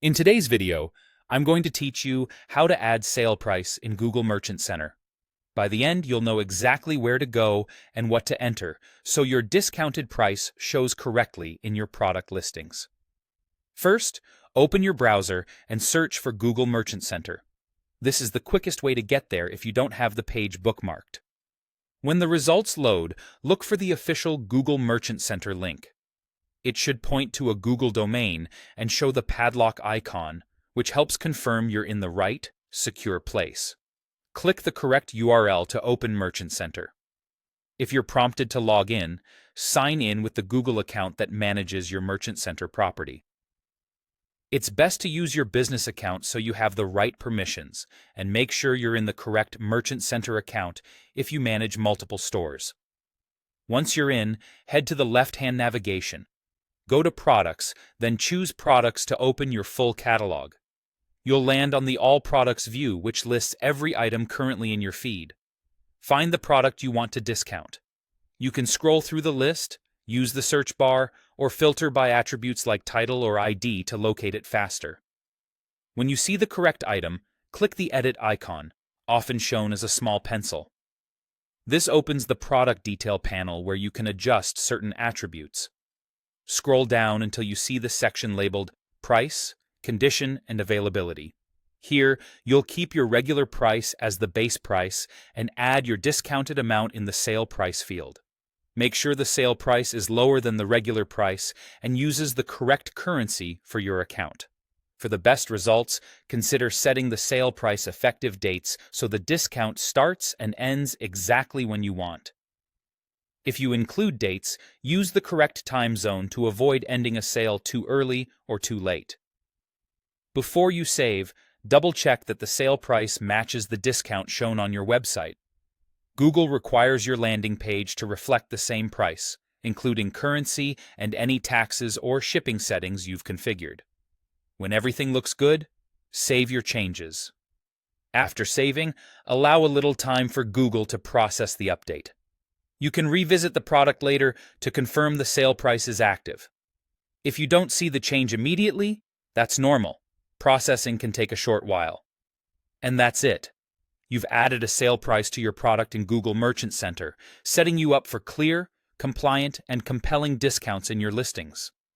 In today's video, I'm going to teach you how to add sale price in Google Merchant Center. By the end, you'll know exactly where to go and what to enter, so your discounted price shows correctly in your product listings. First, open your browser and search for Google Merchant Center. This is the quickest way to get there if you don't have the page bookmarked. When the results load, look for the official Google Merchant Center link. It should point to a Google domain and show the padlock icon, which helps confirm you're in the right, secure place. Click the correct URL to open Merchant Center. If you're prompted to log in, sign in with the Google account that manages your Merchant Center property. It's best to use your business account so you have the right permissions, and make sure you're in the correct Merchant Center account if you manage multiple stores. Once you're in, head to the left-hand navigation. Go to Products, then choose Products to open your full catalog. You'll land on the All Products view, which lists every item currently in your feed. Find the product you want to discount. You can scroll through the list, use the search bar, or filter by attributes like title or ID to locate it faster. When you see the correct item, click the Edit icon, often shown as a small pencil. This opens the Product Detail panel where you can adjust certain attributes. Scroll down until you see the section labeled Price, Condition, and Availability. Here, you'll keep your regular price as the base price and add your discounted amount in the sale price field. Make sure the sale price is lower than the regular price and uses the correct currency for your account. For the best results, consider setting the sale price effective dates so the discount starts and ends exactly when you want. If you include dates, use the correct time zone to avoid ending a sale too early or too late. Before you save, double-check that the sale price matches the discount shown on your website. Google requires your landing page to reflect the same price, including currency and any taxes or shipping settings you've configured. When everything looks good, save your changes. After saving, allow a little time for Google to process the update. You can revisit the product later to confirm the sale price is active. If you don't see the change immediately, that's normal. Processing can take a short while. And that's it. You've added a sale price to your product in Google Merchant Center, setting you up for clear, compliant, and compelling discounts in your listings.